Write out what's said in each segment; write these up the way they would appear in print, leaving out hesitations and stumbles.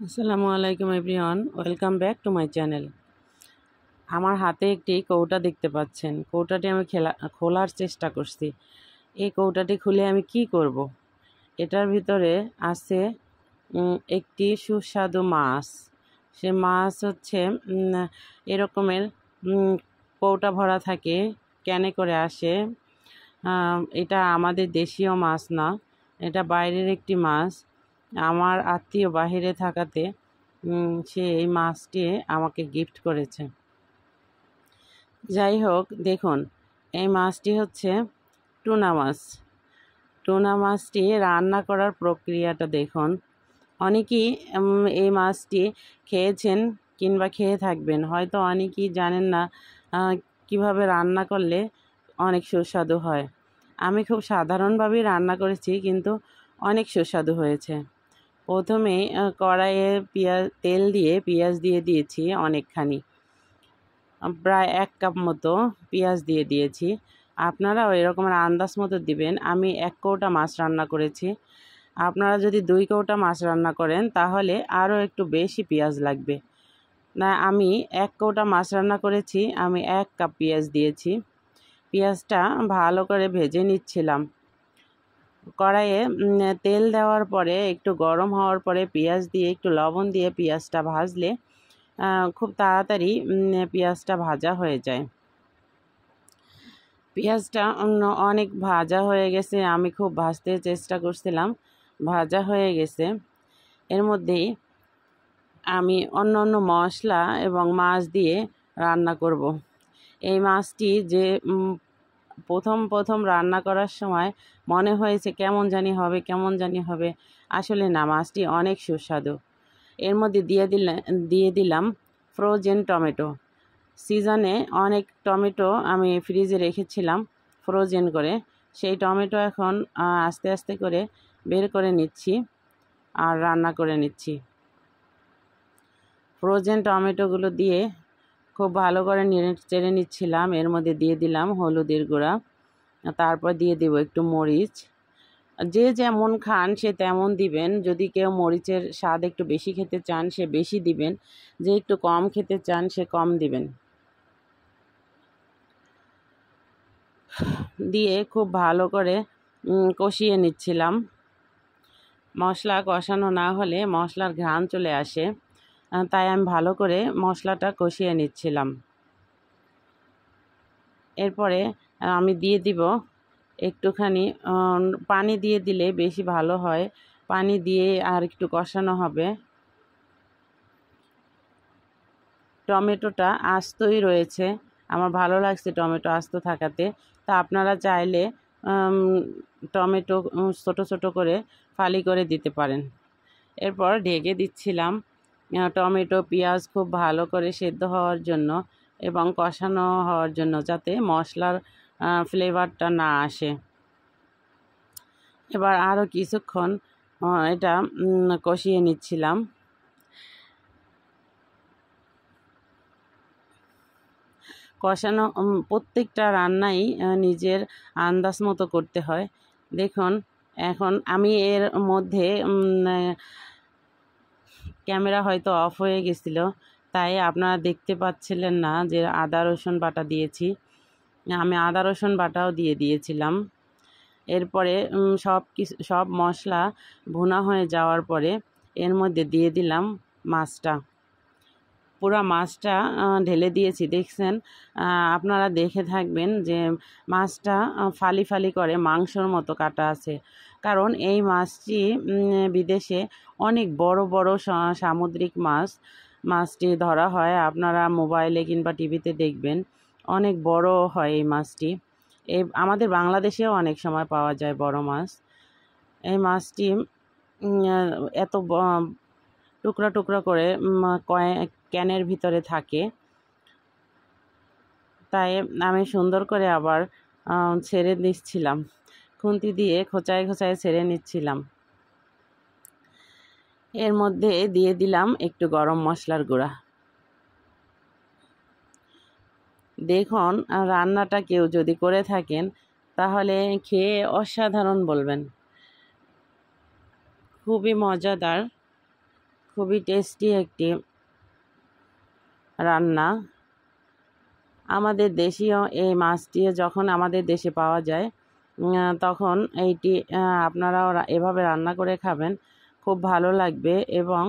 আসসালামু আলাইকুম everyone, welcome back to my channel. আমার হাতে একটি কৌটা দেখতে পাচ্ছেন। কৌটাটি আমি খোলার চেষ্টা করছি। এই কৌটাটি খুলে আমি কি করব? এটার ভিতরে আছে একটি সুস্বাদু মাছ। সে মাছ হচ্ছে এরকমের কৌটা ভরা থাকে, ক্যানে করে আসে। এটা আমাদের দেশীয় মাছ না, এটা বাইরের একটি মাছ। আমার আত্মীয় বাহিরে থাকাতে সে এই মাছটি আমাকে গিফট করেছে। যাই হোক, দেখুন, এই মাছটি হচ্ছে টুনা মাছ। টুনা মাছটি রান্না করার প্রক্রিয়াটা দেখুন। অনেকেই এই মাছটি খেয়েছেন কিংবা খেয়ে থাকবেন, হয়তো অনেকেই জানেন না কিভাবে রান্না করলে অনেক সুস্বাদু হয়। আমি খুব সাধারণভাবেই রান্না করেছি, কিন্তু অনেক সুস্বাদু হয়েছে। প্রথমে কড়াইয়ে তেল দিয়ে পেঁয়াজ দিয়ে দিয়েছি অনেকখানি, প্রায় 1 কাপ মতো পেঁয়াজ দিয়ে দিয়েছি। আপনারা ওই রকমের আন্দাজ মতো দিবেন। আমি 1 কৌটা মাছ রান্না করেছি। আপনারা যদি 2 কৌটা মাছ রান্না করেন তাহলে আরও একটু বেশি পেঁয়াজ লাগবে। না, আমি 1 কৌটা মাছ রান্না করেছি, আমি 1 কাপ পেঁয়াজ দিয়েছি। পেঁয়াজটা ভালো করে ভেজে নিচ্ছিলাম। কড়াইয়ে তেল দেওয়ার পরে একটু গরম হওয়ার পরে পেঁয়াজ দিয়ে একটু লবণ দিয়ে পেঁয়াজটা ভাজলে খুব তাড়াতাড়ি পেঁয়াজটা ভাজা হয়ে যায়। পেঁয়াজটা অনেক ভাজা হয়ে গেছে, আমি খুব ভাজতে চেষ্টা করছিলাম, ভাজা হয়ে গেছে। এর মধ্যেই আমি অন্য মশলা এবং মাছ দিয়ে রান্না করব। এই মাছটি যে প্রথম রান্না করার সময় মনে হয়েছে কেমন জানি হবে, আসলে না, মাছটি অনেক সুস্বাদু। এর মধ্যে দিয়ে দিলাম ফ্রোজেন টমেটো। সিজনে অনেক টমেটো আমি ফ্রিজে রেখেছিলাম ফ্রোজেন করে, সেই টমেটো এখন আস্তে আস্তে করে বের করে নিচ্ছি আর রান্না করে নিচ্ছি। ফ্রোজেন টমেটোগুলো দিয়ে খুব ভালো করে নেড়ে চেড়ে নিচ্ছিলাম। এর মধ্যে দিয়ে দিলাম হলুদের গুঁড়া, তারপর দিয়ে দেব একটু মরিচ। যে যেমন খান সে তেমন দিবেন। যদি কেউ মরিচের স্বাদ একটু বেশি খেতে চান সে বেশি দিবেন, যে একটু কম খেতে চান সে কম দিবেন। দিয়ে খুব ভালো করে কষিয়ে নিচ্ছিলাম। মশলা কষানো না হলে মশলার ঘ্রাণ চলে আসে, তাই আমি ভালো করে মশলাটা কষিয়ে নিচ্ছিলাম। এরপরে আমি দিয়ে দিব একটুখানি পানি দিয়ে দিলে বেশি ভালো হয়। পানি দিয়ে আর একটু কষানো হবে। টমেটোটা আস্তই রয়েছে, আমার ভালো লাগছে টমেটো আস্ত থাকাতে। তা আপনারা চাইলে টমেটো ছোটো ছোটো করে ফালি করে দিতে পারেন। এরপর ঢেকে দিচ্ছিলাম টমেটো পেঁয়াজ খুব ভালো করে সেদ্ধ হওয়ার জন্য এবং কষানো হওয়ার জন্য, যাতে মশলার ফ্লেভারটা না আসে। এবার আরও কিছুক্ষণ এটা কষিয়ে নিচ্ছিলাম। কষানো প্রত্যেকটা রান্নাই নিজের আন্দাজ মতো করতে হয়। দেখুন, এখন আমি এর মধ্যে ক্যামেরা হয়তো অফ হয়ে গেছিল, তাই আপনারা দেখতে পাচ্ছিলেন না যে আদা রসুন বাটা দিয়েছি। আমি আদা রসুন বাটাও দিয়ে দিয়েছিলাম। এরপরে সব মশলা ভুনা হয়ে যাওয়ার পরে এর মধ্যে দিয়ে দিলাম মাছটা। পুরো মাছটা ঢেলে দিয়েছি। দেখছেন, আপনারা দেখে থাকবেন যে মাছটা ফালি ফালি করে মাংসর মতো কাটা আছে। কারণ এই মাছটি বিদেশে অনেক বড় বড় সামুদ্রিক মাছটি ধরা হয়। আপনারা মোবাইলে কিংবা টিভিতে দেখবেন, অনেক বড় হয় এই মাছটি। আমাদের বাংলাদেশেও অনেক সময় পাওয়া যায় বড় মাছ। এই মাছটি এত টুকরা টুকরা করে ক্যানের ভিতরে থাকে, তাই আমি সুন্দর করে আবার ছেড়ে দিচ্ছিলাম, খুন্তি দিয়ে খোঁচায় খোঁচায় ছেড়ে নিচ্ছিলাম। এর মধ্যে দিয়ে দিলাম একটু গরম মশলার গুঁড়া। দেখুন, রান্নাটা কেউ যদি করে থাকেন তাহলে খেয়ে অসাধারণ বলবেন, খুবই মজাদার। খুবই টেস্টি একটি রান্না। আমাদের দেশীয় এই মাছটি যখন আমাদের দেশে পাওয়া যায় তখন এইটি আপনারাও এভাবে রান্না করে খাবেন, খুব ভালো লাগবে এবং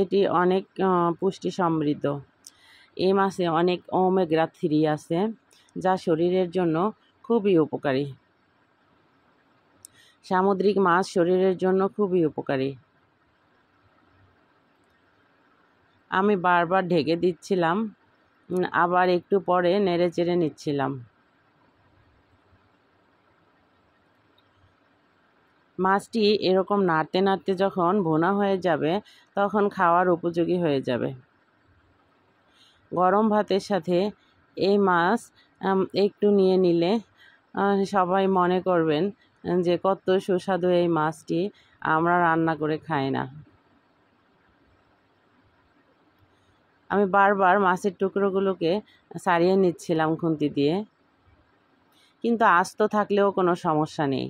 এটি অনেক পুষ্টি সমৃদ্ধ। এই মাছে অনেক ওমেগা 3 আছে, যা শরীরের জন্য খুবই উপকারী। সামুদ্রিক মাছ শরীরের জন্য খুবই উপকারী। আমি বারবার ঢেকে দিচ্ছিলাম, আবার একটু পরে নেড়ে চেড়ে নিচ্ছিলাম। মাছটি এরকম নাড়তে নাড়তে যখন ভুনা হয়ে যাবে তখন খাওয়ার উপযোগী হয়ে যাবে। গরম ভাতের সাথে এই মাছ একটু নিয়ে নিলে সবাই মনে করবেন যে কত সুস্বাদু এই মাছটি, আমরা রান্না করে খাই না। আমি বারবার মাছের টুকরোগুলোকে ছাড়িয়ে নিচ্ছিলাম খুন্তি দিয়ে, কিন্তু আস্ত থাকলেও কোনো সমস্যা নেই।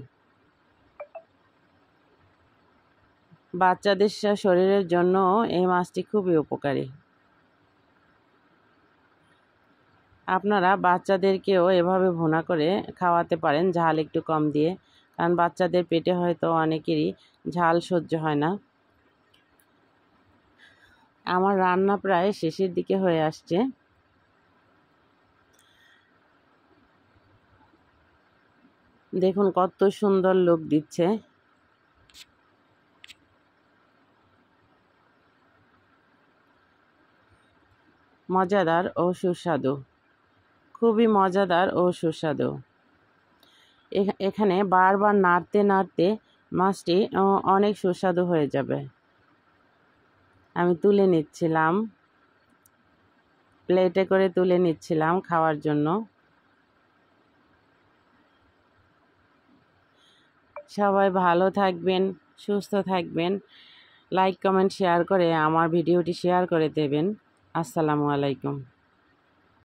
বাচ্চাদের শরীরের জন্য এই মাছটি খুবই উপকারী। আপনারা বাচ্চাদেরকেও এভাবে ভুনা করে খাওয়াতে পারেন, ঝাল একটু কম দিয়ে, কারণ বাচ্চাদের পেটে হয়তো অনেকেরই ঝাল সহ্য হয় না। আমার রান্না প্রায় শেষের দিকে হয়ে আসছে। দেখুন কত সুন্দর লুক দিচ্ছে। মজাদার ও সুস্বাদু, খুবই মজাদার ও সুস্বাদু। এখানে বারবার নাড়তে নাড়তে মাছটি অনেক সুস্বাদু হয়ে যাবে। আমি তুলে নিচ্ছিলাম, প্লেটে করে তুলে নিচ্ছিলাম খাওয়ার জন্য। সবাই ভালো থাকবেন, সুস্থ থাকবেন। লাইক কমেন্ট শেয়ার করে আমার ভিডিওটি শেয়ার করে দেবেন। আসসালামু আলাইকুম।